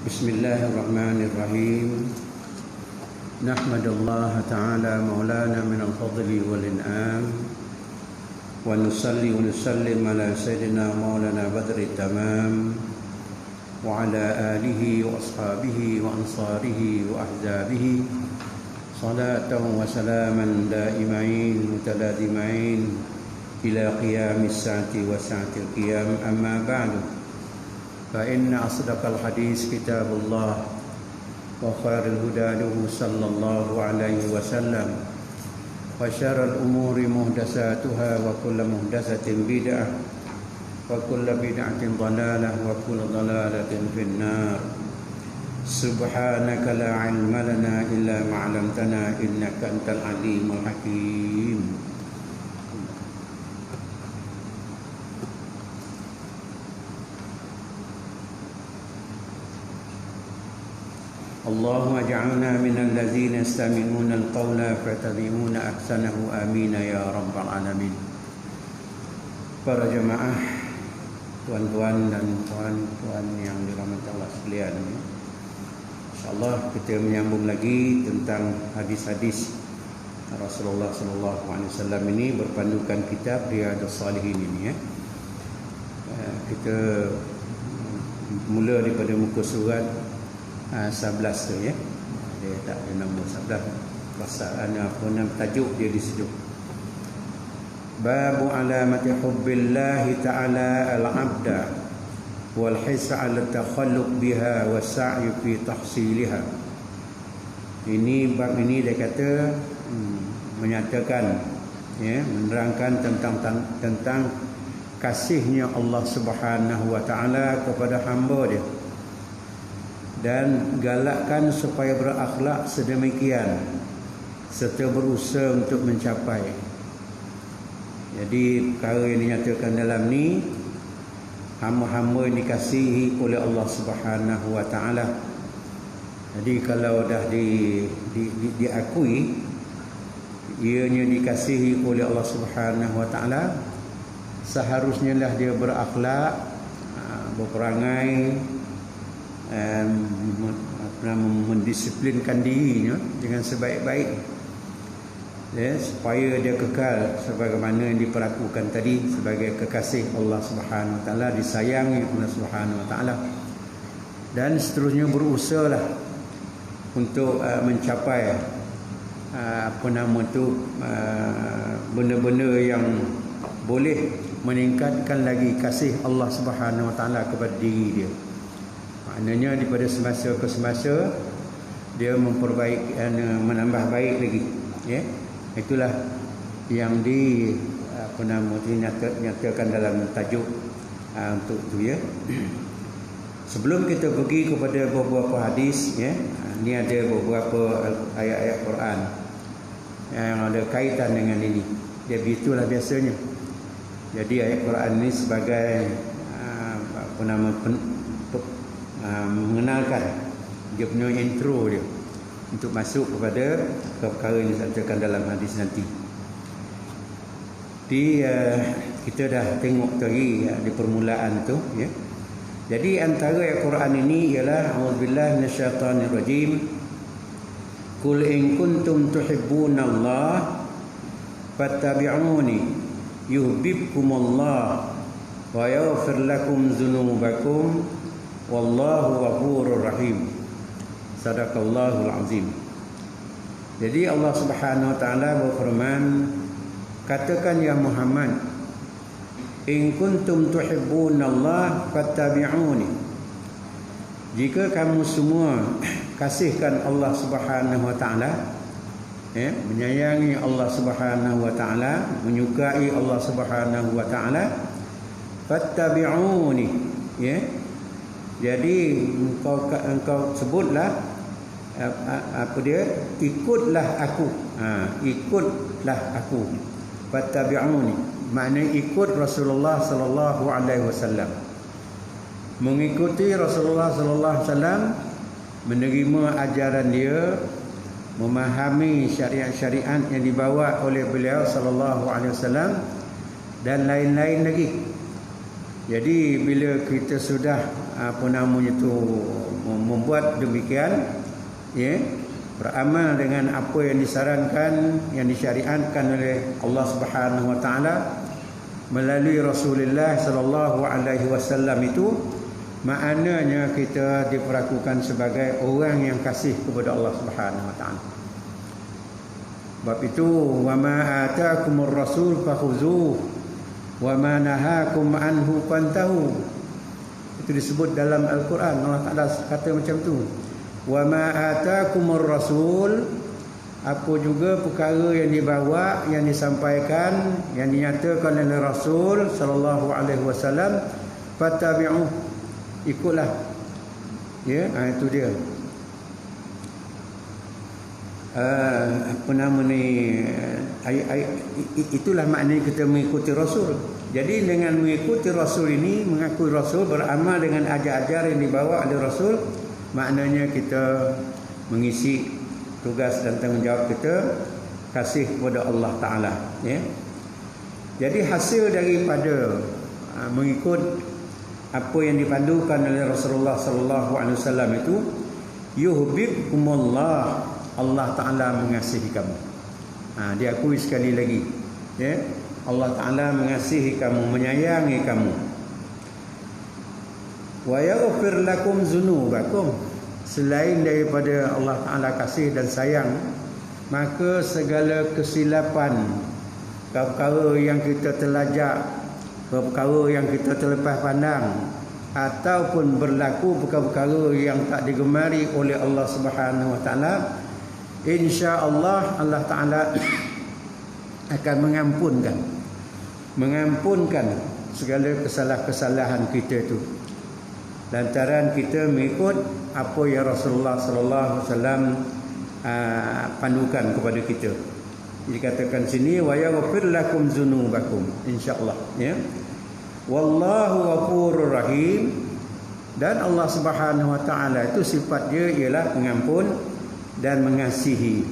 Bismillahirrahmanirrahim. Nahmadallah ta'ala maulana minal fadli wal in'am. Wa nusalli wa nusallim ala sayyidina maulana badri tamam. Wa ala alihi wa ashabihi wa ansarihi wa ahzabihi. Salatan wa salaman daimain mutaladimain ila qiyamis sa'ati wa sa'atil qiyam, amma ba'du. فإن أصدق الحديث كتاب الله وخير الهدى له صلى الله عليه وسلم وشر الأمور محدثاتها وكل محدثة بدعة وكل بدعة ضلالة وكل ضلالة في النار. سبحانك لا علم لنا إلا ما علمتنا إنك أنت العليم الحكيم. اللهم اجعلنا من الذين يستمعون القول فيتبعون أحسنه آمين يا رب العالمين. Para jemaah, tuan-tuan dan puan-puan yang dirahmati Allah sekalian, insyaallah kita menyambung lagi tentang hadis-hadis Rasulullah sallallahu alaihi wasallam ini berpandukan kitab Riyadhus Shalihin ini ya. Kita mula daripada muka surat 11 tu ya. Dia tak ada nombor 11. Perasaan apa nama tajuk dia di situ. Babu alamati hubbillahi ta'ala al-'abda wal hisa 'ala takhalluq biha wa sa'i fi tahsiliha. Ini bab ini dia kata menyatakan ya, menerangkan tentang kasihnya Allah Subhanahu wa taala kepada hamba dia, dan galakkan supaya berakhlak sedemikian serta berusaha untuk mencapai. Jadi perkara yang dinyatakan dalam ni, hamba-hamba yang dikasihi oleh Allah Subhanahu wa taala. Jadi kalau dah diakui ianya dikasihi oleh Allah Subhanahu wa taala, seharusnya lah dia berakhlak, berperangai, mendisiplinkan dirinya dengan sebaik-baik ya, supaya dia kekal sebagaimana yang diperlakukan tadi sebagai kekasih Allah Subhanahu wa taala, disayangi Allah Subhanahu wa taala, dan seterusnya berusahalah untuk mencapai benda-benda yang boleh meningkatkan lagi kasih Allah Subhanahu wa taala kepada diri dia. Maknanya daripada semasa ke semasa dia memperbaiki, menambah baik lagi ya. Itulah yang dinyatakan dalam tajuk untuk itu ya. Sebelum kita pergi kepada beberapa hadis ya, ni ada beberapa ayat-ayat Quran yang ada kaitan dengan ini. Dia begitulah biasanya. Jadi ayat Quran ini sebagai mengenalkan, dia punya intro dia untuk masuk kepada perkara yang disampaikan dalam hadis nanti. Kita dah tengok tadi di permulaan tu ya. Jadi antara ayat Quran ini ialah a'udzubillahi minasyaitonirrajim. Qul in kuntum tuhibbunallaha fattabi'uni yuhibbukumullah wa yaghfir lakum dzunubakum wallahu ghafurur rahim. Sadaqallahul azim. Jadi Allah Subhanahu wa taala berfirman, katakan ya Muhammad, in kuntum tuhibbunallah fattabi'uni. Jika kamu semua kasihkan Allah Subhanahu wa taala ya, menyayangi Allah Subhanahu wa taala, menyukai Allah Subhanahu wa taala, fattabi'uni ya. Jadi engkau sebutlah apa dia, ikutlah aku. Ikutlah aku. Fattabi'uni, maknanya ikut Rasulullah sallallahu alaihi wasallam. Mengikuti Rasulullah sallallahu alaihi wasallam, menerima ajaran dia, memahami syariat-syariat yang dibawa oleh beliau sallallahu alaihi wasallam, dan lain-lain lagi. Jadi bila kita sudah apa namanya tu membuat demikian, ya, beramal dengan apa yang disarankan, yang disyariatkan oleh Allah Subhanahu wa taala melalui Rasulullah sallallahu alaihi wasallam, itu maknanya kita diperlakukan sebagai orang yang kasih kepada Allah Subhanahu wa taala. Sebab itu, wa ma ataakumur rasul fakhuzuhu wa ma nahakum anhu fantahu. Itu disebut dalam Al-Quran. Allah Taala kata macam tu. Wa ma ataakumur rasul, apa juga perkara yang dibawa, yang disampaikan, yang dinyatakan oleh Rasul sallallahu alaihi wasallam, fattabi'u, ikutlah. Ya, itu dia. Apa nama ni, itulah maknanya kita mengikuti Rasul. Jadi dengan mengikuti Rasul ini, mengakui Rasul, beramal dengan ajar-ajar yang dibawa oleh Rasul, maknanya kita mengisi tugas dan tanggungjawab kita kasih kepada Allah Ta'ala, ya. Jadi hasil daripada mengikut apa yang dipandukan oleh Rasulullah sallallahu alaihi wasallam itu, yuhibbukumullah, Allah Ta'ala mengasihi kamu. Diakui sekali lagi, ya, Allah Ta'ala mengasihi kamu, menyayangi kamu. Wa yaghfir lakum dzunubakum, selain daripada Allah Ta'ala kasih dan sayang, maka segala kesilapan, perkara yang kita terlajak, perkara yang kita terlepas pandang, ataupun berlaku perkara-perkara yang tak digemari oleh Allah Subhanahu wa taala, insya-Allah Allah Ta'ala akan mengampunkan segala kesalahan-kesalahan kita itu, lantaran kita mengikut apa yang Rasulullah sallallahu alaihi wasallam pandukan kepada kita. Dikatakan sini, wa yaghfir lakum dzunubakum, insya-Allah, ya. Wallahu ghafurur rahim, dan Allah Subhanahu wa taala itu sifat dia ialah pengampun dan mengasihi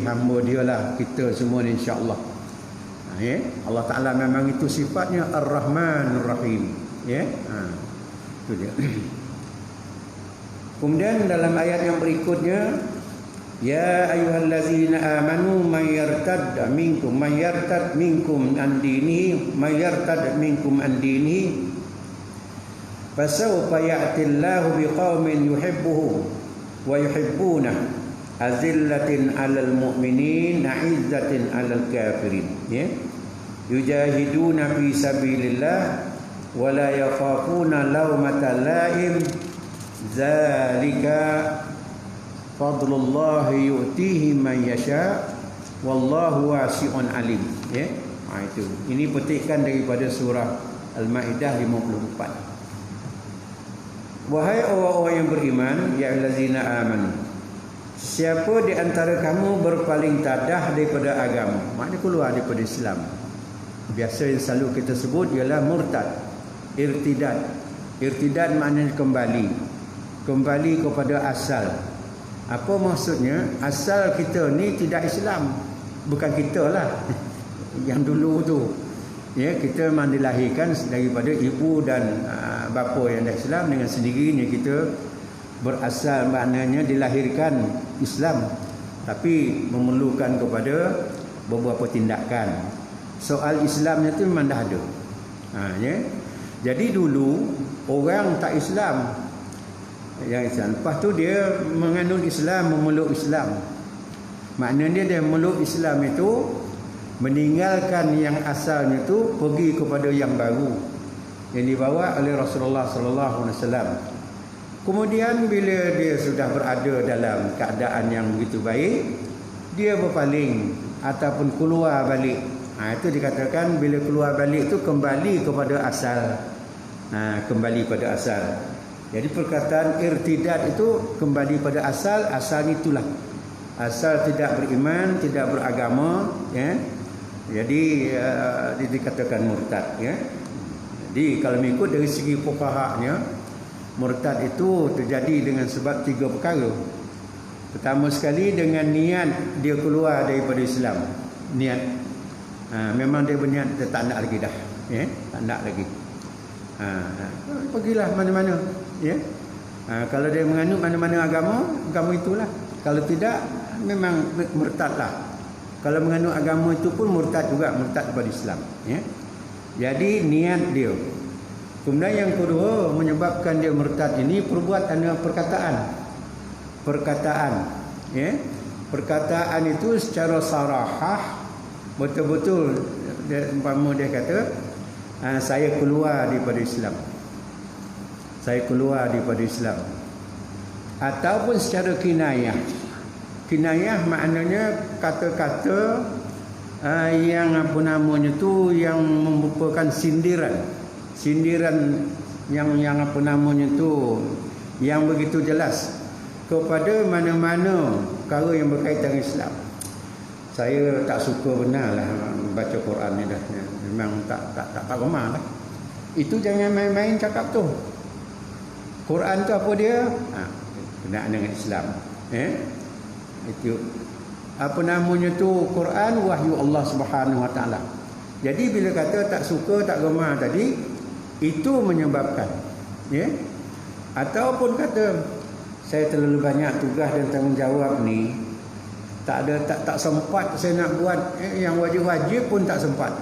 hamba dia lah, kita semua ni, insya-Allah. Ya, Allah Taala memang itu sifatnya Ar-Rahmanur Rahim, ya. Itu dia. Kemudian dalam ayat yang berikutnya, ya ayyuhallazina amanu may yartad minkum an dinihi fasawfa ya'tillahu biqaumin yuhibbuhum wa yuhibbunah azillatin 'alal mu'minin 'izzatin 'alal kafirin, ya, yujahiduna fi sabilillah wa la yakhafuna lawmata la'im, dzalika fadlullahi yu'tihi man yasha wallahu wasi'un alim, ya. Itu ini petikan daripada surah Al-Maidah 54. Wahai orang-orang yang beriman, ya allazina amanu, siapa di antara kamu berpaling tadah daripada agama, maknanya keluar daripada Islam. Biasa yang selalu kita sebut ialah murtad, irtidad. Irtidad maknanya kembali kepada asal. Apa maksudnya? Asal kita ni tidak Islam, bukan kita lah yang dulu tu, ya, kita memang dilahirkan daripada ibu dan bapa yang dah Islam, dengan sendirinya kita berasal, maknanya dilahirkan Islam, tapi memerlukan kepada beberapa tindakan. Soal Islamnya tu memang dah ada, ya. Jadi dulu orang tak Islam, yang Islam, lepas tu dia menganut Islam, memeluk Islam. Maknanya dia memeluk Islam itu meninggalkan yang asalnya tu, pergi kepada yang baru yang dibawa oleh Rasulullah sallallahu alaihi wasallam. Kemudian bila dia sudah berada dalam keadaan yang begitu baik, dia berpaling ataupun keluar balik. Itu dikatakan bila keluar balik itu kembali kepada asal. Kembali pada asal. Jadi perkataan irtidad itu kembali pada asal. Asal itulah, asal tidak beriman, tidak beragama, ya. Jadi dikatakan murtad, ya. Jadi kalau mengikut dari segi fuqahanya, murtad itu terjadi dengan sebab 3 perkara. Pertama sekali dengan niat dia keluar daripada Islam. Niat, memang dia berniat dia tak nak lagi dah, ya, tak nak lagi. Pergilah mana-mana, ya. Kalau dia menganut mana-mana agama itulah. Kalau tidak, memang murtadlah. Kalau menganut agama itu pun murtad juga, murtad kepada Islam, ya. Jadi niat dia. Kemudian yang kedua menyebabkan dia murtad ini perbuatan dengan perkataan, ya. Perkataan itu secara sarahah betul-betul dia kata saya keluar daripada Islam. Saya keluar daripada Islam. Ataupun secara kinayah. Kinayah maknanya kata-kata yang yang merupakan sindiran yang yang begitu jelas kepada mana-mana perkara yang berkaitan dengan Islam. Saya tak suka benarlah baca Quran ni dah. Memang tak gemar lah. Itu jangan main-main cakap tu. Quran tu apa dia? Kena dengan Islam. Itu apa namanya tu, Quran wahyu Allah Subhanahu Wa Taala. Jadi bila kata tak suka, tak gemar tadi, itu menyebabkan, ya. Ataupun kata saya terlalu banyak tugas dan tanggungjawab ni, tak sempat saya nak buat yang wajib-wajib pun tak sempat.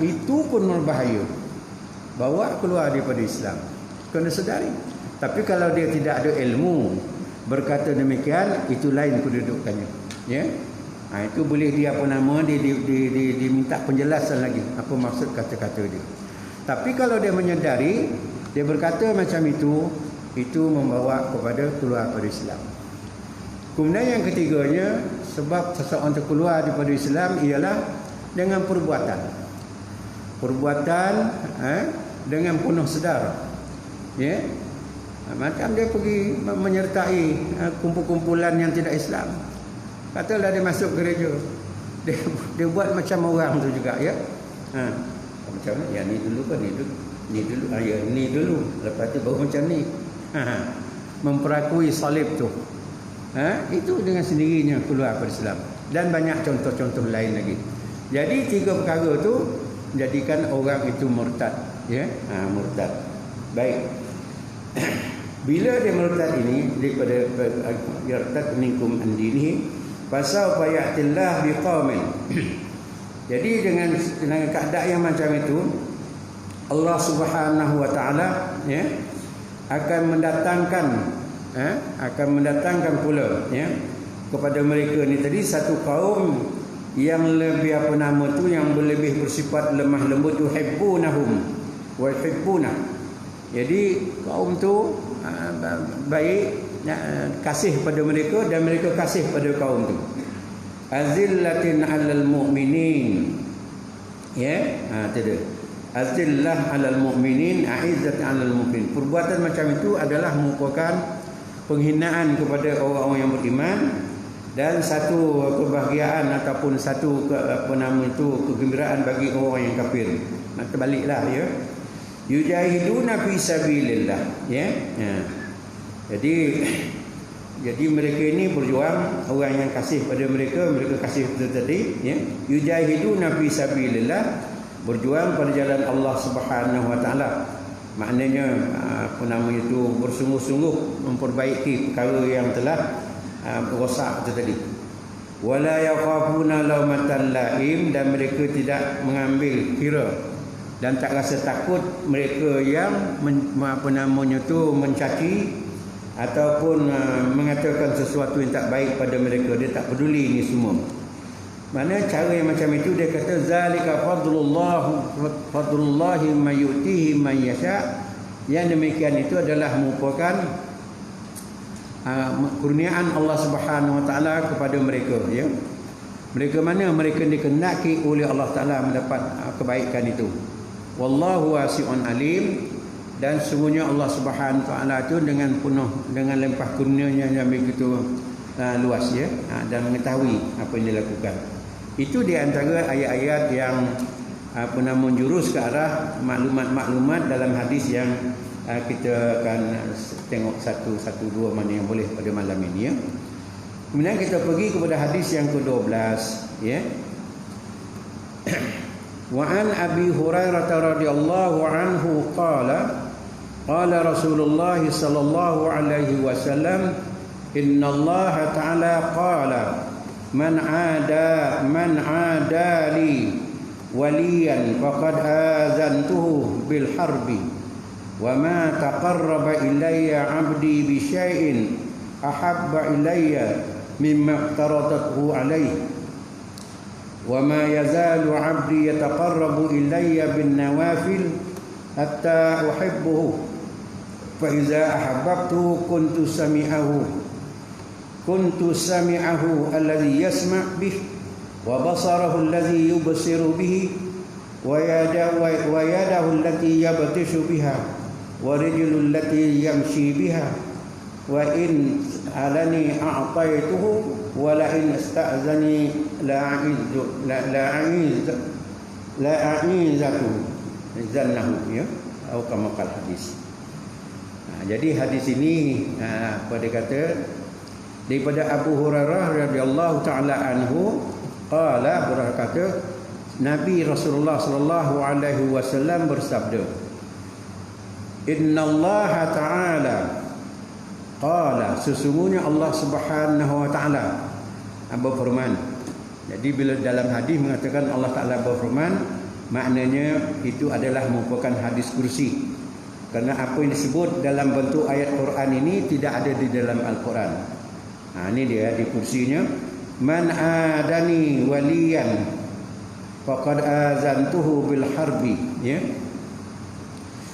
Itu pun berbahaya. Bawa keluar daripada Islam. Kena sedari. Tapi kalau dia tidak ada ilmu berkata demikian, itu lain kedudukannya, ya. Itu boleh dia diminta penjelasan lagi apa maksud kata-kata dia. Tapi kalau dia menyedari, dia berkata macam itu membawa kepada keluar dari Islam. Kemudian yang ketiganya, sebab seseorang terkeluar daripada Islam ialah dengan perbuatan dengan penuh sedar, ya. Macam dia pergi menyertai kumpulan yang tidak Islam. Katalah dia masuk gereja, dia buat macam orang tu juga, ya. Macam mana? Ya, ni dulu kan, ni dulu, lepas tu baru macam ni. Memperakui salib tu. Itu dengan sendirinya keluar dari Islam. Dan banyak contoh-contoh lain lagi. Jadi 3 perkara tu menjadikan orang itu murtad, ya. Murtad. Baik. Bila dia murtad ini daripada yartad minkum an dinihi fasawfa ya'tillah biqaumin. Jadi dengan keadaan yang macam itu, Allah Subhanahu Wa Taala, ya, akan mendatangkan pula, ya, kepada mereka ni tadi satu kaum yang lebih yang lebih bersifat lemah lembut, yuhibbunahum wa yuhibbuna. Jadi kaum tu baik, kasih pada mereka dan mereka kasih pada kaum tu. Azillatin 'alal mu'minin, ya. Itu dia. Azillah 'alal mu'minin, a'izzat 'alal mu'minin. Perbuatan macam itu adalah merupakan penghinaan kepada orang-orang yang beriman dan satu kebahagiaan ataupun satu kegembiraan bagi orang yang kafir. Nak terbaliklah, ya. Yujahiduna fi sabilillah, ya. Jadi mereka ini berjuang, orang yang kasih pada mereka kasih tadi, ya. Yujahiduna fi sabilillah, berjuang pada jalan Allah Subhanahu Wa Taala. Maknanya bersungguh-sungguh memperbaiki perkara yang telah rosak itu tadi. Wala yakhafuna laumatan laim, dan mereka tidak mengambil kira dan tak rasa takut mereka yang mencaci ataupun mengatakan sesuatu yang tak baik pada mereka. Dia tak peduli ini semua. Mana cara yang macam itu, dia kata zalika fadlullahi may yu'tihi man yasha. Yang demikian itu adalah merupakan kurniaan Allah Subhanahu Wa Taala kepada mereka, ya. Mereka mana mereka dikehendaki oleh Allah Taala mendapat kebaikan itu. Wallahu wasi'un alim, dan sungguhnya Allah Subhanahu Wa Taala itu dengan penuh dengan limpah kurnianya yang begitu luas, ya, dan mengetahui apa yang dilakukan. Itu di antara ayat-ayat yang menjurus ke arah maklumat-maklumat dalam hadis yang kita akan tengok satu dua mana yang boleh pada malam ini, ya. Kemudian kita pergi kepada hadis yang ke-12, ya. Wa an Abi Hurairah radhiyallahu anhu qala qala Rasulullah sallallahu alaihi wasallam inna Allah ta'ala qala man ada li waliyan faqad azantuhu bil harbi wa ma taqarraba ilayya 'abdi bi syai'in ahabba ilayya mimma aftaradtuhu alayhi wa ma yazalu 'abdi yataqarrabu ilayya bin nawafil hatta uhibbuhu fa iza ahabbtu kuntu sami'ahu alladhi yasma' bih wa basarahu alladhi yubsiru bihi wa yadahu allati yabtishu biha wa rijluhu allati yamshi biha wa in alani a'taituhu wa la in ista'zani la'a'izatu zannahu ya atau kama qala hadis. Jadi hadis ini apa dia kata daripada Abu Hurairah radhiyallahu taala anhu qala berkata Nabi Rasulullah sallallahu alaihi wasallam bersabda innallaha ta'ala qala sesungguhnya Allah Subhanahu wa taala berfirman. Jadi bila dalam hadis mengatakan Allah Taala berfirman, maknanya itu adalah merupakan hadis kursi. Karena apa yang disebut dalam bentuk ayat Quran ini tidak ada di dalam Al-Quran. Ini dia di kursinya. Man adani waliyan faqad azantuhu bil harbi, ya.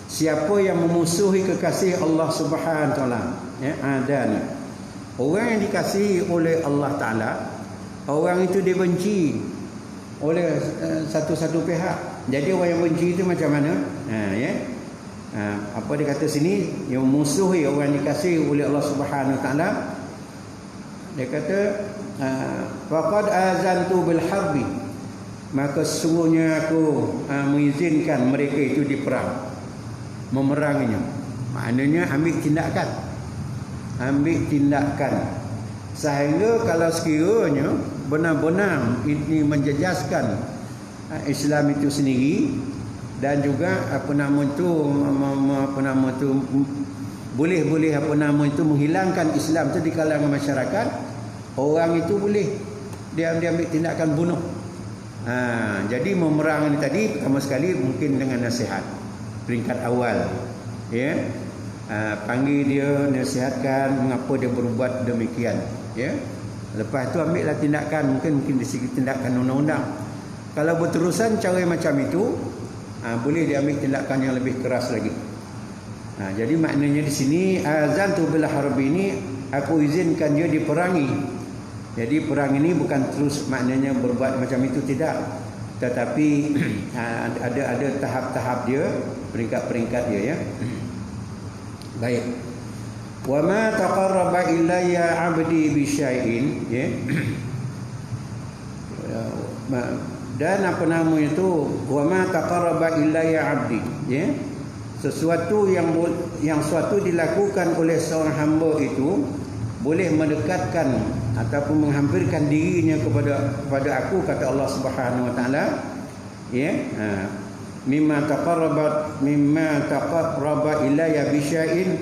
Siapa yang memusuhi kekasih Allah Subhanahu wa taala, ya, adani. Orang yang dikasihi oleh Allah Ta'ala, orang itu dibenci oleh satu-satu pihak. Jadi orang yang benci itu macam mana? Apa dia kata sini? Yang memusuhi orang yang dikasihi oleh Allah Subhanahu Wa Ta'ala. Dia kata, faqad azantu bil harbi. Maka sesungguhnya aku mengizinkan mereka itu diperang, memeranginya. Maknanya ambil tindakan sehingga kalau sekiranya benar-benar ini menjejaskan Islam itu sendiri dan juga boleh menghilangkan Islam itu di kalangan masyarakat, orang itu boleh dia ambil tindakan bunuh. Jadi memerang ini tadi pertama sekali mungkin dengan nasihat peringkat awal, ya. Panggil dia, nasihatkan mengapa dia berbuat demikian, ya. Lepas tu ambillah tindakan, mungkin dari segi tindakan undang-undang. Kalau berterusan cara macam itu, boleh dia ambil tindakan yang lebih keras lagi. Jadi maknanya di sini azantu bil harbi ini aku izinkan dia diperangi. Jadi perang ini bukan terus maknanya berbuat macam itu, tidak. Tetapi ada tahap-tahap dia, peringkat-peringkat dia, ya. Baik. Wa ma taqarraba ilayya 'abdi bi syai'in, ya. Dan apa nama itu? Wa ma taqarraba ilayya 'abdi, ya. Sesuatu yang suatu dilakukan oleh seorang hamba itu boleh mendekatkan ataupun menghampirkan dirinya kepada aku, kata Allah Subhanahu wa taala, ya. Mimma taqarraba ilayya bi syai'in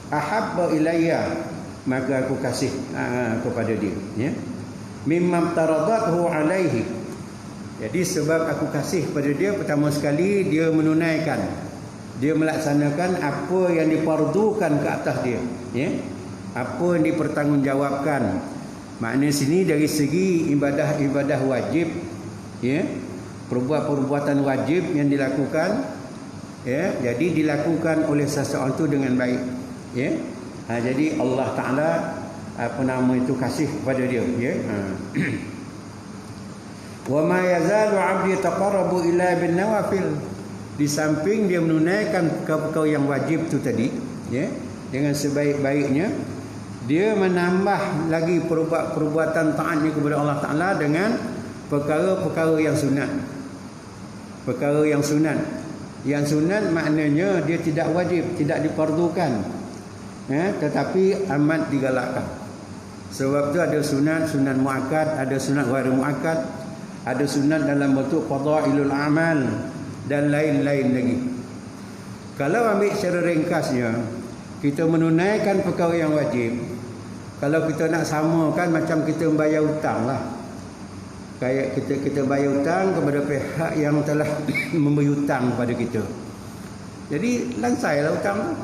ahabba ilayya, maka aku kasih kepada dia, ya. Mimma taradatuhu alaihi, jadi sebab aku kasih kepada dia, pertama sekali dia menunaikan, dia melaksanakan apa yang difardukan ke atas dia, ya. Apa yang dipertanggungjawabkan. Maknanya sini dari segi ibadah wajib, ya. Perbuatan wajib yang dilakukan, ya, jadi dilakukan oleh seseorang itu dengan baik, ya. Jadi Allah Taala apa nama itu kasih kepada dia, ya. Wa ma yazalu 'abdi taqarrabu ila bin nawafil, di samping dia menunaikan perkara yang wajib itu tadi, ya, dengan sebaik-baiknya, dia menambah lagi perbuatan taatnya kepada Allah Taala dengan perkara-perkara yang sunat. Perkara yang sunat. Yang sunat maknanya dia tidak wajib, tidak difardukan, ya, tetapi amat digalakkan. Sebab tu ada sunat muakkad, ada sunat ghairi muakkad, ada sunat dalam bentuk fadailul amal dan lain-lain lagi. Kalau ambil secara ringkasnya, kita menunaikan perkara yang wajib. Kalau kita nak samakan macam kita membayar hutang lah. Kayak kita bayar hutang kepada pihak yang telah memberi hutang kepada kita. Jadi lansailah hutang.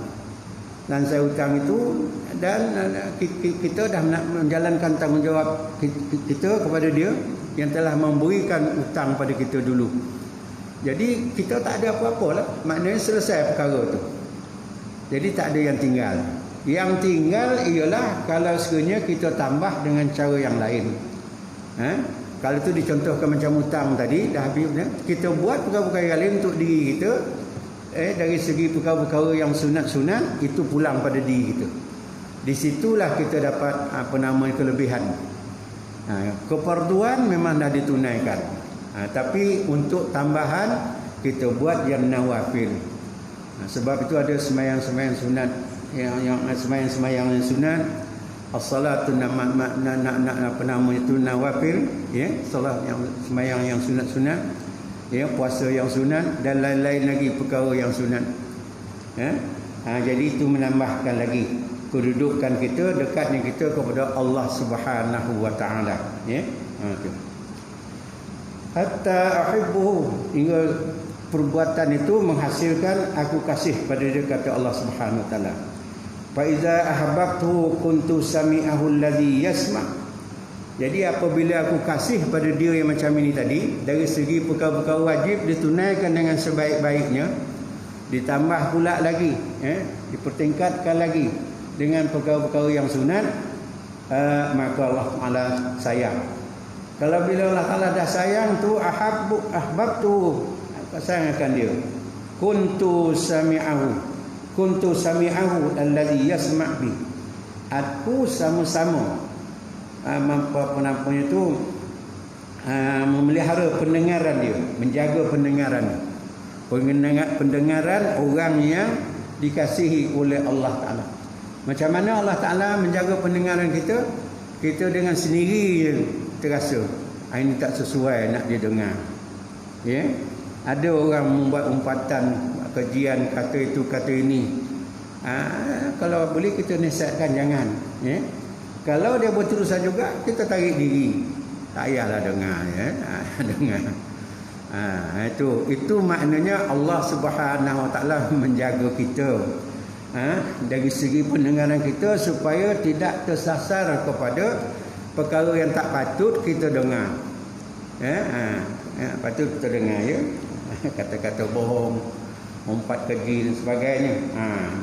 Lansai hutang itu, dan kita dah nak menjalankan tanggungjawab kita kepada dia yang telah memberikan hutang pada kita dulu. Jadi kita tak ada apa-apa lah. Maknanya selesai perkara tu. Jadi tak ada yang tinggal. Yang tinggal ialah kalau sekiranya kita tambah dengan cara yang lain. Kalau tu dicontohkan macam hutang tadi, dah habis, kita buat perkara-perkara yang lain untuk diri kita. Dari segi perkara-perkara yang sunat-sunat, itu pulang pada diri kita. Di situlah kita dapat kelebihan. Keperduan memang dah ditunaikan. Tapi untuk tambahan, kita buat yang nawafil. Sebab itu ada sembahyang-sembahyang sunat, yang sembahyang-sembahyang yang sunat. As-salatu nawafil, ya, salat yang sembahyang yang sunat-sunat, ya, puasa yang sunat dan lain-lain lagi perkara yang sunat. Jadi itu menambahkan lagi kedudukan kita, dekatnya kita kepada Allah Subhanahu wa taala, ya. Hatta ahibbuhu, hingga perbuatan itu menghasilkan aku kasih pada dia, kata Allah Subhanahu wa taala. Fa iza ahbabtu kuntu sami'ahu alladhi yasma'. Jadi apabila aku kasih pada dia yang macam ini tadi, dari segi perkara-perkara wajib ditunaikan dengan sebaik-baiknya, ditambah pula lagi, dipertingkatkan lagi dengan perkara-perkara yang sunat, maka Allah Taala sayang. Kalau bila Allah Taala dah sayang tu, ahbabtu, aku sayangkan dia. Kuntu sami'ahu alladhi yasma' bi. Aku sama-sama memelihara pendengaran dia, menjaga pendengaran. Pendengaran orang yang dikasihi oleh Allah Ta'ala. Macam mana Allah Ta'ala menjaga pendengaran kita? Kita dengan sendiri terasa ini tak sesuai nak dia dengar, ya. Ada orang membuat umpatan, kajian, kata itu kata ini. Kalau boleh kita nasihatkan jangan, ya. Kalau dia berterusan juga, kita tarik diri, tak payahlah dengar, ya. Dengar. Itu maknanya Allah Subhanahu wa taala menjaga kita, dari segi pendengaran kita, supaya tidak tersasar kepada perkara yang tak patut kita dengar. Patut kita dengar, ya. Kata-kata bohong, umpat keji dan sebagainya.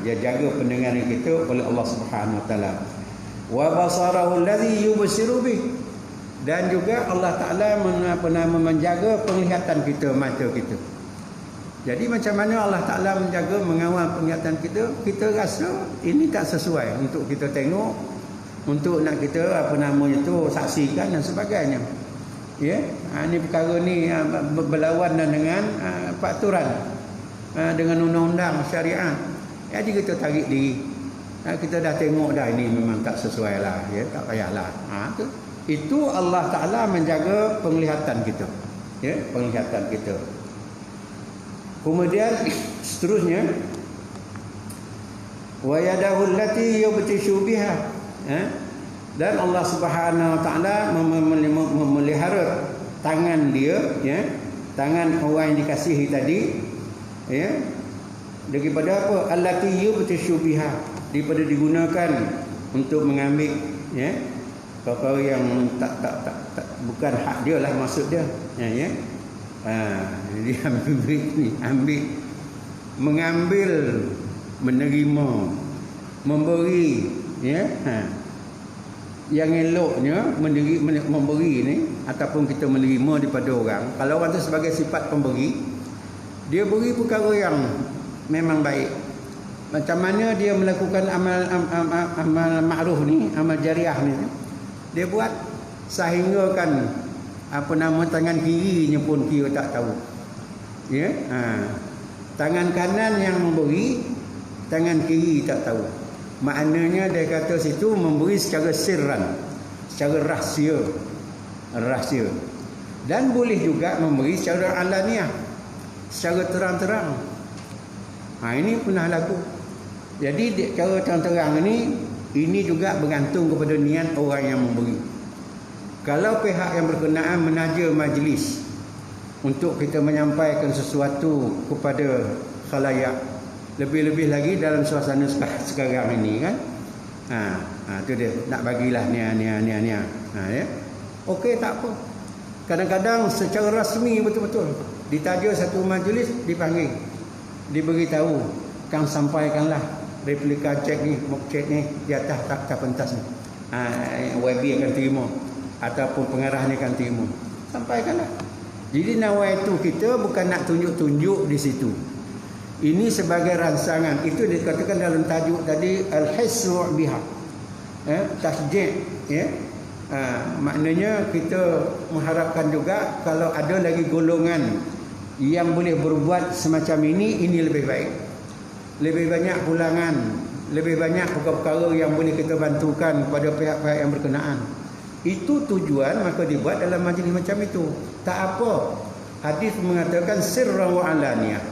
Dia jaga pendengaran kita oleh Allah Subhanahu wa taala. Wa basarahu alladhi yubsiru bih. Dan juga Allah Taala menjaga penglihatan kita, mata kita. Jadi macam mana Allah Taala menjaga, mengawal penglihatan kita? Kita rasa ini tak sesuai untuk kita tengok, untuk nak kita saksikan dan sebagainya. Ya, ini perkara ni berlawanan dengan peraturan, dengan undang-undang syariat. Jadi kita tarik diri. Kita dah tengok dah, ini memang tak sesuai lah, ya, tak payahlah. Itu Allah Ta'ala menjaga penglihatan kita, ya, penglihatan kita. Kemudian seterusnya, wa yadahu allati yubtishu biha, dan Allah Subhanahu wa taala memelihara tangan dia, ya, tangan orang yang dikasihi tadi, ya, daripada apa? Allati yubtishu biha, daripada digunakan untuk mengambil, ya, perkara yang tak bukan hak dia lah, maksud dia, ya. Dia ambil, mengambil, menerima, memberi, ya. Yang eloknya memberi ni, ataupun kita menerima daripada orang. Kalau orang tu sebagai sifat pemberi, dia beri perkara yang memang baik. Macam mana dia melakukan amal ma'ruf ni, amal jariah ni, dia buat sehingga kan tangan kirinya pun kira tak tahu, ya. Tangan kanan yang memberi, tangan kiri tak tahu. Maknanya dia kata situ memberi secara sirran, secara rahsia. Dan boleh juga memberi secara alaniah, secara terang-terang. Ini pernah laku. Jadi cara terang-terang ini juga bergantung kepada niat orang yang memberi. Kalau pihak yang berkenaan menaja majlis untuk kita menyampaikan sesuatu kepada khalayak, lebih-lebih lagi dalam suasana sekarang ini kan, tu dia nak bagilah ni. Ya. Okey, tak apa. Kadang-kadang secara rasmi betul-betul ditaja satu majlis, dipanggil, diberitahu, kang sampaikanlah replika cek ni, mock cek ni di atas tak pentas ni. YB akan terima ataupun pengarah ni akan terima. Sampaikanlah. Jadi nawai itu kita bukan nak tunjuk-tunjuk di situ. Ini sebagai rangsangan. Itu dikatakan dalam tajuk tadi al-hisru biha. Tasjid, ya. Maknanya kita mengharapkan juga kalau ada lagi golongan yang boleh berbuat semacam ini lebih baik. Lebih banyak pulangan, lebih banyak perkara-perkara yang boleh kita bantukan kepada pihak-pihak yang berkenaan. Itu tujuan, maka dibuat dalam majlis macam itu. Tak apa. Hadis mengatakan sirran wa alaniyah.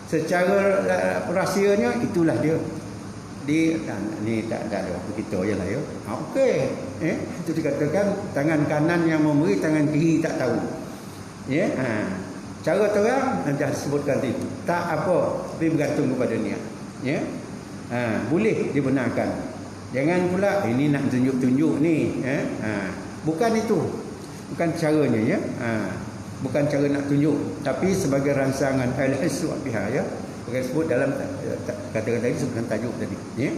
Secara rahsianya itulah dia. Ni tak ada begitu ajalah ya. Okey. Itu dikatakan tangan kanan yang memberi, tangan kiri tak tahu. Ya. Cara terang dah sebutkan itu. Tak apa, tapi bergantung kepada niat. Ya. Boleh dibenarkan. Jangan pula ini nak tunjuk-tunjuk ni, bukan itu. Bukan caranya ya. Bukan cara nak tunjuk, tapi sebagai rangsangan al-hisru biha ya. Bukan sebut dalam kata-kata tadi sebutkan tajuk tadi, ya.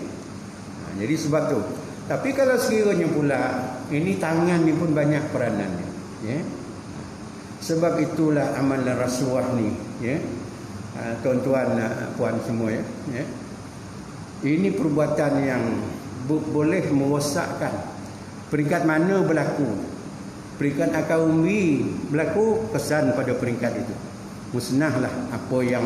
Jadi sebab tu. Tapi kalau sekiranya pula ini tangan ni pun banyak peranannya, ya. Sebab itulah amalan rasuah ni, ya. Tuan-tuan, puan semua ya. Ini perbuatan yang boleh merosakkan. Peringkat mana berlaku? Peringkat akal umbi berlaku, kesan pada peringkat itu. Musnahlah apa yang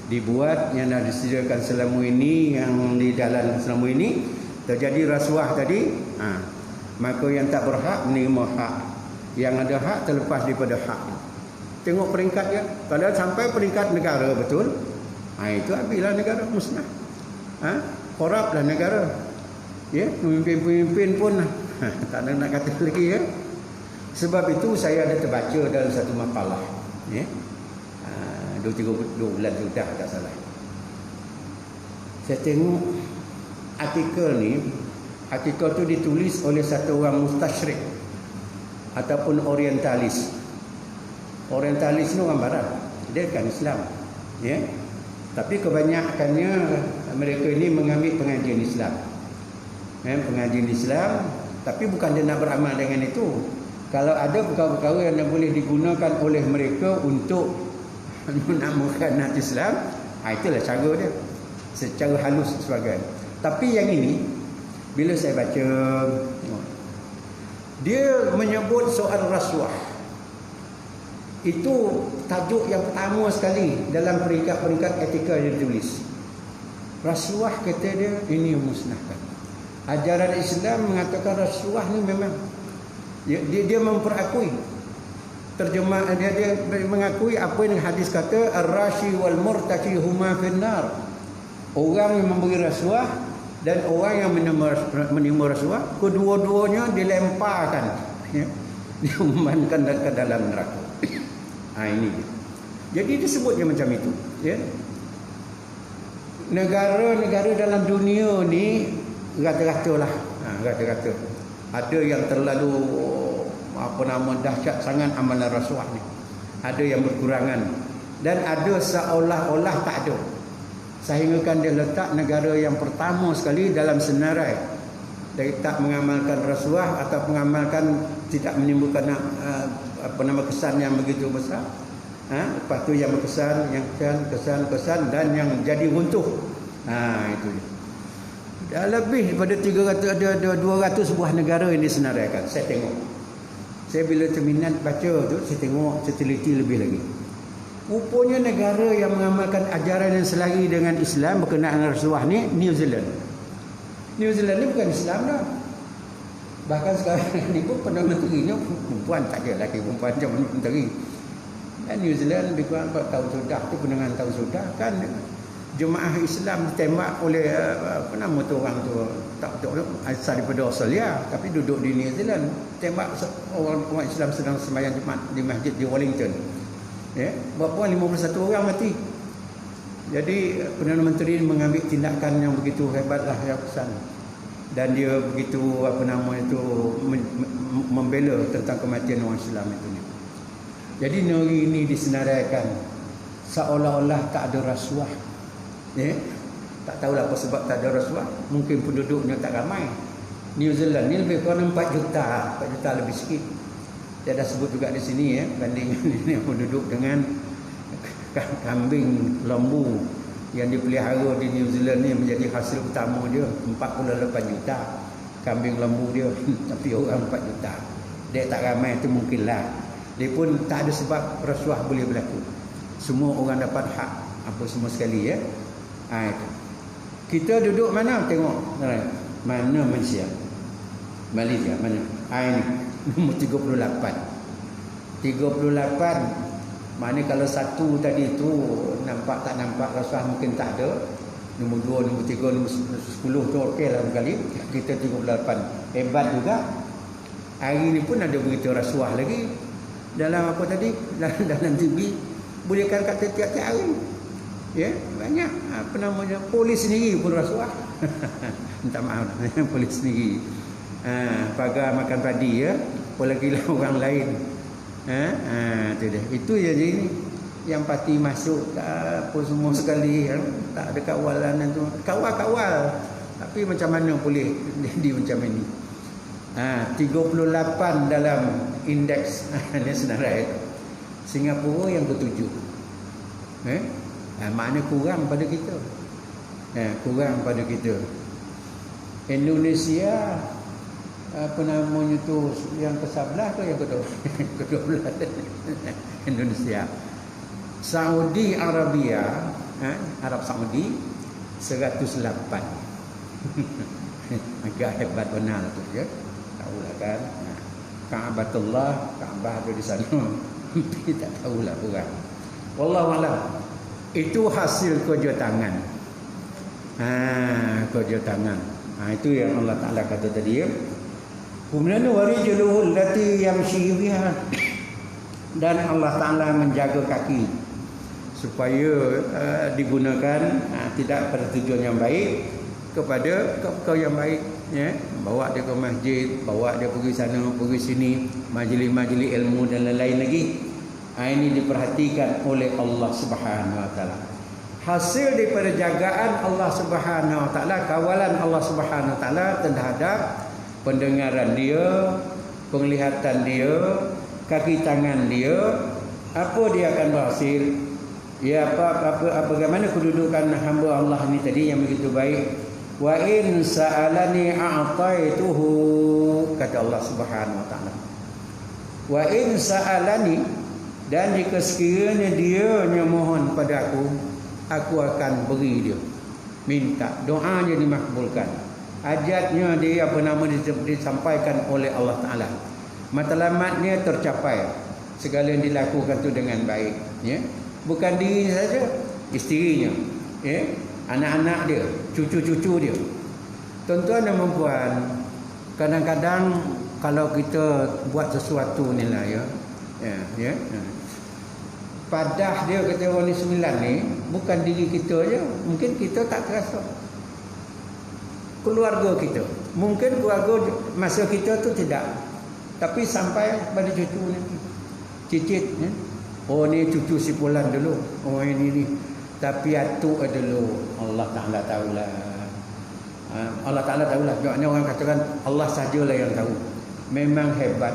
dibuat, yang dah disediakan selama ini, yang di dalam selama ini. Terjadi rasuah tadi, maka yang tak berhak menerima hak, yang ada hak terlepas daripada hak. Tengok peringkat dia. Kalau sampai peringkat negara betul, itu habislah negara, musnah. Koruplah negara. Ya, pemimpin-pemimpin pun tak ada nak kata lagi ya. Sebab itu saya ada terbaca dalam satu makalah, ya. 2 bulan sudah tak salah. Saya tengok artikel tu ditulis oleh satu orang mustasyrik ataupun orientalis. Orientalis ni orang barat, dia kan Islam, ya. Tapi kebanyakannya mereka ini mengambil pengajian Islam. Pengajian Islam, tapi bukan dia nak beramal dengan itu. Kalau ada perkara-perkara yang boleh digunakan oleh mereka untuk menamakan Islam, itulah cara dia, secara halus sebagai. Tapi yang ini, bila saya baca, dia menyebut soal rasuah. Itu tajuk yang pertama sekali dalam peringkat-peringkat etika yang ditulis. Rasuah, kata dia, ini musnahkan. Ajaran Islam mengatakan rasuah ni memang dia memperakui. Terjemah dia mengakui apa yang hadis kata ar-rashi wal murtaki huma finnar. Orang yang memberi rasuah dan orang yang menerima rasuah, kedua-duanya dilemparkan, ya, diumumkan ke dalam neraka. Ini dia. Jadi disebutnya macam itu, ya. Negara-negara dalam dunia ni rata-rata lah, rata-rata ada yang terlalu dahsyat sangat amalan rasuah ni. Ada yang berkurangan dan ada seolah-olah tak ada. Sehinggakan dia letak negara yang pertama sekali dalam senarai dari tak mengamalkan rasuah atau mengamalkan tidak menimbulkan kesan yang begitu besar. Lepas tu yang berkesan, yang kesan dan yang jadi runtuh. Itu dia. Dah lebih daripada 300, ada 200 buah negara yang disenaraikan. Saya tengok. Saya bila terminat baca tu, saya tengok, saya teliti lebih lagi. Rupanya negara yang mengamalkan ajaran yang selari dengan Islam berkenaan rasuah ni, New Zealand. New Zealand ni bukan Islam dah. Bahkan sekarang ni pun Perdana Menterinya perempuan, tak ada lelaki perempuan macam menteri. Dan New Zealand lebih kurang 4 tahun sudah tu, pendengar tahun sudah kan jemaah Islam ditembak oleh apa nama tu orang tu, tak betul asal daripada Australia tapi duduk di New Zealand, tembak orang Islam sedang sembahyang Jumaat di masjid di Wellington. Ya, berapa 51 orang mati. Jadi Perdana Menteri mengambil tindakan yang begitu hebatlah, yang pesan. Dan dia begitu apa nama itu membela tentang kematian orang Islam itu ni. Jadi negeri ini disenaraikan seolah-olah tak ada rasuah. Ya? Tak tahulah apa sebab tak ada rasuah. Mungkin penduduknya tak ramai. New Zealand ni lebih kurang 4 juta lebih sikit. Dia dah sebut juga di sini ya, bandingan ini penduduk dengan kambing lembu yang dipelihara di New Zealand ni menjadi hasil utama dia 48 juta kambing lembu dia tapi orang 4 juta. Dia tak ramai tu mungkinlah. Dia pun tak ada sebab rasuah boleh berlaku. Semua orang dapat hak apa semua sekali ya. Itu. Kita duduk mana tengok mana Malaysia. Malaysia mana? Ini nombor 38. 38. Mana kalau satu tadi tu nampak tak nampak rasuah mungkin tak ada. Nombor 2, nombor 3, nombor 10 tu okeylah sekali. Kita 38. Hebat juga. Hari ni pun ada berita rasuah lagi. Dalam apa tadi? Dalam TV bolehkan kata tiap-tiap hari. Ya, banyak apa namanya polis sendiri pun rasuah. Minta maaf polis sendiri. Pagar makan padi ya. Apalagi lah orang lain. Tu dia. Itu je ini yang parti masuk tak apa semua sekali ya. Tak ada kawalan tu. Kawal-kawal. Tapi macam mana boleh jadi macam ini? 38 dalam indeks nasional itu. Singapura yang ke-7. Maknanya kurang pada kita. Kurang pada kita. Indonesia apa namanya tu yang ke-11 ke yang ke-12 Indonesia. Saudi Arabia, Arab Saudi 108. Agak hebat benar tu ya. Tahulah kan. Ka'batullah, Kaabah ada di sana. Tapi tak tahulah orang. Wallahu a'lam. Itu hasil kerja tangan. Kerja tangan. Itu yang Allah Taala kata tadi ya. Kemudian warijluhul lati yamshi biha, dan Allah Taala menjaga kaki supaya digunakan tidak pada tujuan yang baik kepada yang baik ya, bawa dia ke masjid, bawa dia pergi sana pergi sini, majlis-majlis ilmu dan lain-lain lagi. Ini diperhatikan oleh Allah Subhanahu Wa Taala. Hasil daripada jagaan Allah Subhanahu Wa Taala, kawalan Allah Subhanahu Wa Taala terhadap pendengaran dia, penglihatan dia, kaki tangan dia, apa dia akan berhasil? Ya bagaimana kedudukan hamba Allah ni tadi yang begitu baik. Wa in sa'alani a'taituhu, kata Allah Subhanahu Wa Taala. Wa in sa'alani, dan jika sekiranya dia mohon pada aku akan beri dia. Minta, doanya dimakbulkan. Hajatnya dia apa nama disampaikan oleh Allah Taala. Matlamatnya tercapai. Segala yang dilakukan tu dengan baik, ya. Bukan dirinya saja, isterinya, ya, anak-anak dia, cucu-cucu dia. Tuan-tuan dan puan, kadang-kadang kalau kita buat sesuatu ni lah ya. Padah dia kata orang ni 9 ni bukan diri kita je, mungkin kita tak terasa. Keluarga kita, mungkin keluarga masa kita tu tidak, tapi sampai pada cucu ni, cicit ya? Oh ni cucu si Fulan dulu, oh ini ni, tapi atuk dulu Allah Taala tahulah. Allah Taala tahulah. Maknanya orang katakan Allah sajalah yang tahu. Memang hebat.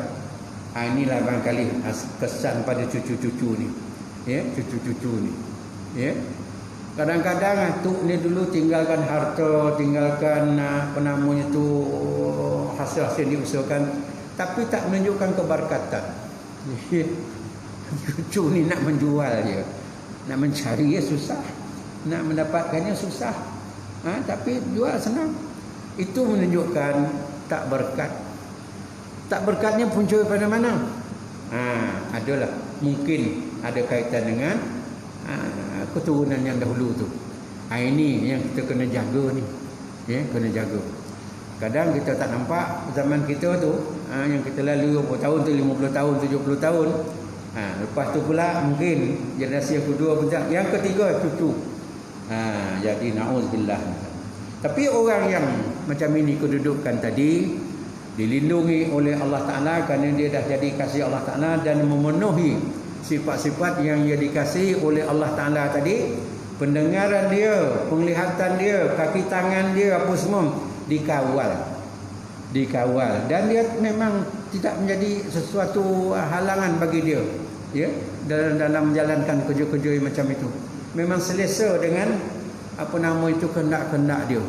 Inilah barangkali kesan pada cucu-cucu ni, ya, cucu-cucu ni, ya. Kadang-kadang atuk ni dulu tinggalkan harta, tinggalkan apa namanya tu hasil-hasil diusahakan, tapi tak menunjukkan keberkatan. Cucu ni nak menjual dia, nak mencari dia susah, nak mendapatkannya susah. Tapi jual senang. Itu menunjukkan tak berkat. Tak berkatnya punca pada mana? Adalah mungkin ada kaitan dengan keturunan yang dahulu tu. Ini yang kita kena jaga ni. Ya, kena jaga. Kadang kita tak nampak zaman kita tu, yang kita lalui berapa tahun tu, 50 tahun, 70 tahun. Lepas tu pula mungkin generasi yang kedua pun tak. Yang ketiga cucu. Jadi na'udzubillah. Tapi orang yang macam ini kedudukan tadi dilindungi oleh Allah Ta'ala kerana dia dah jadi kasih Allah Ta'ala dan memenuhi sifat-sifat yang dia dikasihi oleh Allah Ta'ala tadi. Pendengaran dia, penglihatan dia, kaki tangan dia, apa semua dikawal dan dia memang tidak menjadi sesuatu halangan bagi dia, ya, dalam menjalankan kerja-kerja macam itu. Memang selesa dengan apa nama itu kehendak-kehendak dia.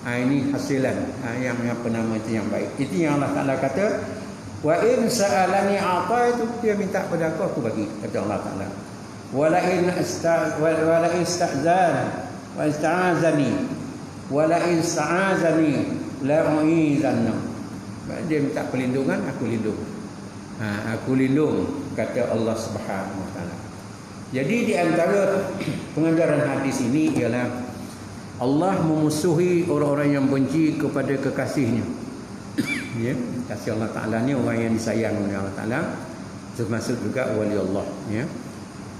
Ini hasilan yang apa nama itu yang baik. Itu yang Allah Ta'ala kata, wa in sa'alani a'ta, itu dia minta pada aku bagi, kata Allah Ta'ala. Wala in ista'zan wa ista'azani wala in sta'azani la u'izanna. Dia minta perlindungan, aku lindung. Aku lindung, kata Allah Subhanahu wa taala. Jadi di antara pengajaran hadis ini ialah Allah memusuhi orang-orang yang benci kepada kekasihnya. Ya, kasih Allah Taala ni orang yang disayang oleh Allah Taala, termasuk juga wali Allah, ya.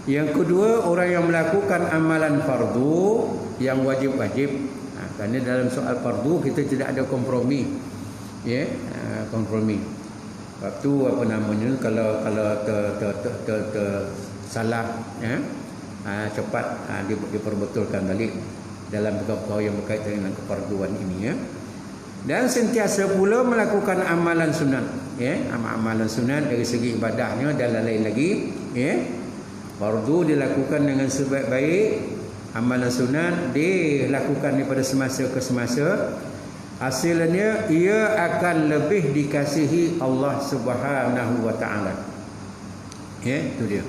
Yang kedua, orang yang melakukan amalan fardu yang wajib-wajib. Kerana dalam soal fardu kita tidak ada kompromi. Ya, kompromi. Waktu apa namanya, kalau salah, ya, cepat diperbetulkan balik dalam perkara yang berkaitan dengan kefarduan ini, ya. Dan sentiasa pula melakukan amalan sunat, ya, amalan sunat dari segi ibadahnya dan lain-lain lagi, ya. Fardu dilakukan dengan sebaik-baik, amalan sunat dilakukan daripada semasa ke semasa. Hasilnya ia akan lebih dikasihi Allah Subhanahu wa taala. Ya, itu dia.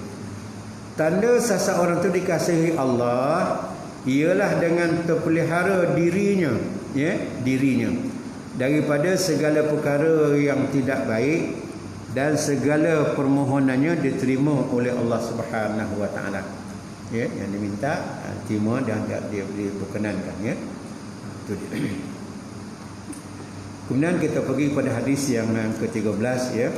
Tanda seseorang itu dikasihi Allah ialah dengan terpelihara dirinya, ya, dirinya daripada segala perkara yang tidak baik dan segala permohonannya diterima oleh Allah Subhanahu wa taala. Ya, yang diminta terima dan dia diperkenankan, ya. Itu dia. Kemudian kita pergi pada hadis yang ke-13, ya.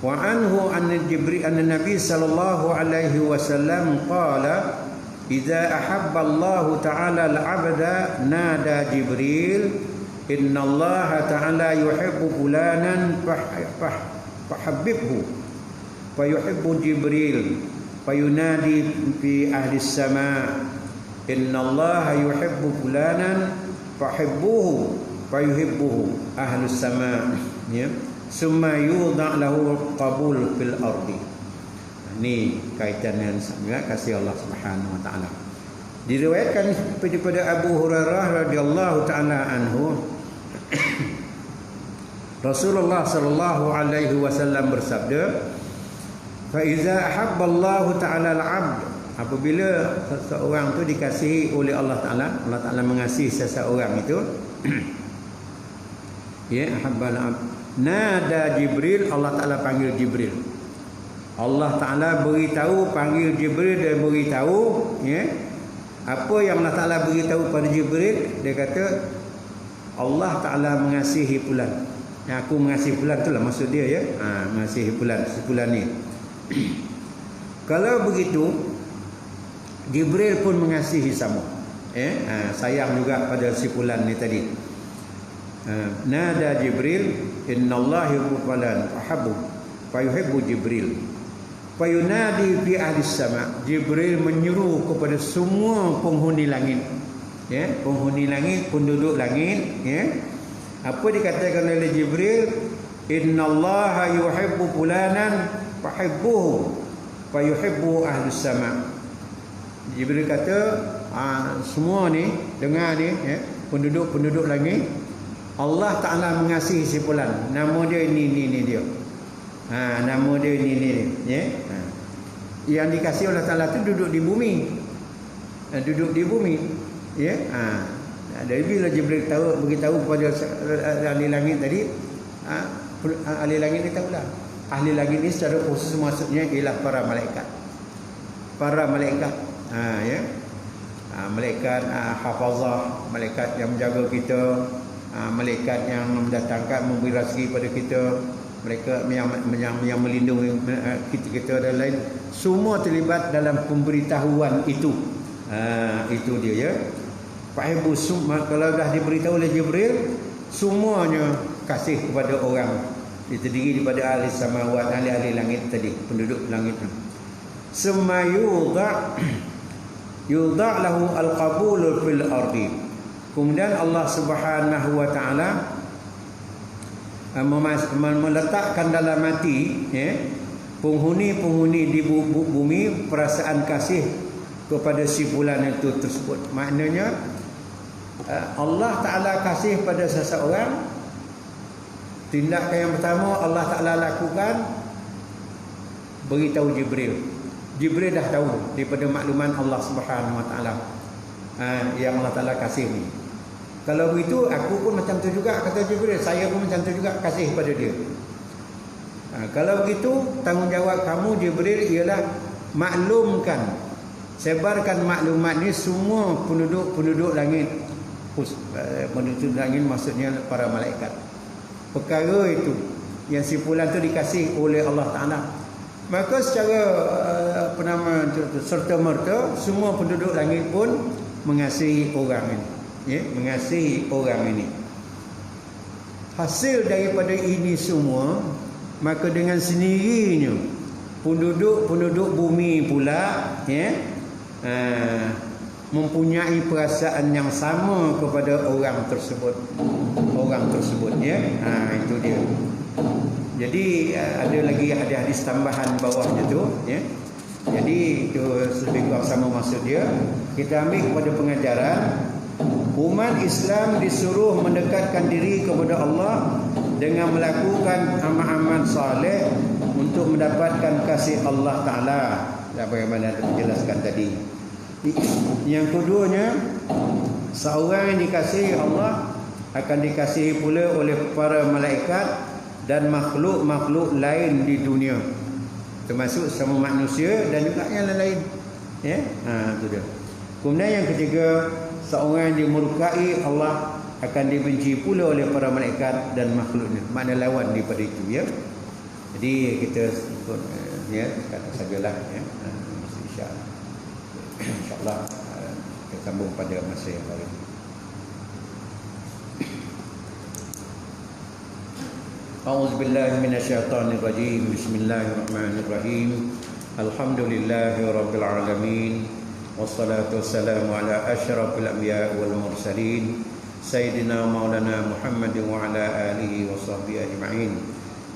Wa anhu an Jibril an Nabi sallallahu alaihi wasallam qala idza ahabba Allah ta'ala al-'abda nada Jibril inna Allah ta'ala yuhibbu fulanan fahabbibhu fayuhibbu Jibril fayunadi fi ahli as-sama' inna Allah yuhibbu fulanan fahibbuhu fayuhibbuhu ahli as-sama', ya. Summa yudha lahu qabul fil ardi. Ini kaitan dengan sangat kasih Allah Subhanahu wa taala. Diriwayatkan daripada Abu Hurairah radhiyallahu taala anhu Rasulullah sallallahu alaihi wasallam bersabda, "Fa iza ahabba Allah taala al-'abd," apabila seseorang itu dikasihi oleh Allah Taala, Allah Taala mengasihi seseorang itu, ya, ahabba al-'abd, nada Jibril, Allah Taala panggil Jibril. Allah Taala beritahu, panggil Jibril dan beritahu, ya. Apa yang Allah Taala beritahu pada Jibril? Dia kata Allah Taala mengasihi fulan. Aku mengasihi fulan, itulah maksud dia, ya. Mengasihi fulan, sefulan ni. Kalau begitu Jibril pun mengasihi sama, sayang juga pada si fulan ni tadi. Nada Jibril innallaha yuhibbu fulan fahabbu fayuhibbu Jibril fayunadi fi ahli sama'. Jibril menyeru kepada semua penghuni langit, ya, penghuni langit, penduduk langit, ya. Apa dikatakan oleh Jibril? Innallaha yuhibbu fulanan fahibbuhu fayuhibbu ahli sama'. Jibril kata, semua ni dengar ni, ya, penduduk-penduduk langit, Allah Ta'ala mengasihi si fulan. Nama dia ini dia. Nama dia ini, ya. Yang dikasihi oleh Ta'ala tu duduk di bumi. Duduk di bumi, ya. Dari bila Jibril beritahu kepada ahli langit tadi, ahli langit ni tahulah. Ahli langit ni secara khusus maksudnya ialah para malaikat. Para malaikat. Ya. Malaikat hafazah, malaikat yang menjaga kita, malaikat yang mendatangkan memberi rezeki pada kita, mereka yang melindungi kita dan lain, semua terlibat dalam pemberitahuan itu. Itu dia ya. Fa'ibu summa, kalau dah diberitahu oleh Jibril, semuanya kasih kepada orang. Dia terdiri daripada ahli samawat, ahli langit tadi, penduduk langit. Summa yudha lahu al-qabul fil ardi. Kemudian Allah Subhanahu wa taala meletakkan dalam hati penghuni-penghuni di bumi perasaan kasih kepada si fulan itu tersebut. Maknanya Allah Taala kasih pada seseorang, tindakan yang pertama Allah Taala lakukan, beritahu Jibril. Jibril dah tahu daripada makluman Allah Subhanahu wa taala yang Allah Taala kasih ni. Kalau begitu aku pun macam tu juga, kata Jibril, saya pun macam tu juga kasih pada dia. Kalau begitu tanggungjawab kamu Jibril ialah maklumkan, sebarkan maklumat ni semua penduduk langit. Penduduk langit maksudnya para malaikat. Perkara itu yang si fulan tu dikasih oleh Allah Taala, maka secara serta-merta semua penduduk langit pun mengasihi orang ini. Ya, mengasihi orang ini. Hasil daripada ini semua, maka dengan sendirinya penduduk bumi pula mempunyai perasaan yang sama kepada orang tersebut. Itu dia. Jadi ada lagi hadis tambahan bawahnya tu ya. Jadi itu lebih kurang sama maksud dia. Kita ambil kepada pengajaran umat Islam disuruh mendekatkan diri kepada Allah dengan melakukan amal-amal soleh untuk mendapatkan kasih Allah Ta'ala. Bagaimana dijelaskan tadi. Yang keduanya, seorang yang dikasihi Allah akan dikasihi pula oleh para malaikat dan makhluk-makhluk lain di dunia, termasuk sama manusia dan juga yang lain. Ya, itu dia. Kemudian yang ketiga, seorang yang dimurkai Allah akan dibenci pula oleh para malaikat dan makhluknya. Makna lawan daripada itu ya. Jadi kita ya kata sajalah ya. InsyaAllah kita sambung pada masa yang baru. A'udzubillahi minasyaitonirrajim. Bismillahirrahmanirrahim. Alhamdulillahirabbil alamin. Wassalatu wassalamu ala asyrafil anbiya'i wal mursalin sayyidina maulana Muhammadin wa ala alihi wa sahbihi ajma'in.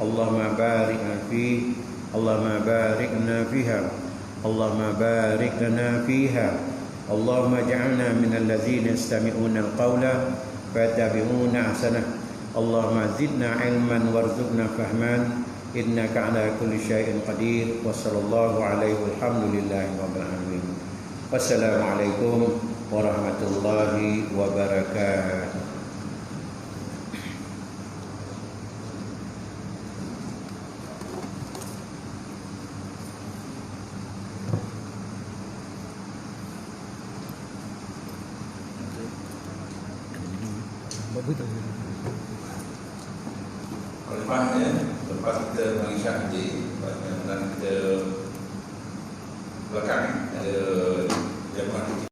Allahumma barikna fi Allahumma barikna fiha Allahumma barik lana fiha Allahumma ja'alna minal ladzina yastami'una al-qawla fayattabi'una ahsanah. Allahumma zidna ilman warzuqna fahman innaka ala kulli syai'in qadir. Wa sallallahu alaihi walhamdulillahi rabbil alamin. Wassalamualaikum warahmatullahi wabarakatuh. Lepas kita mengisyak nanti, kita belakang ada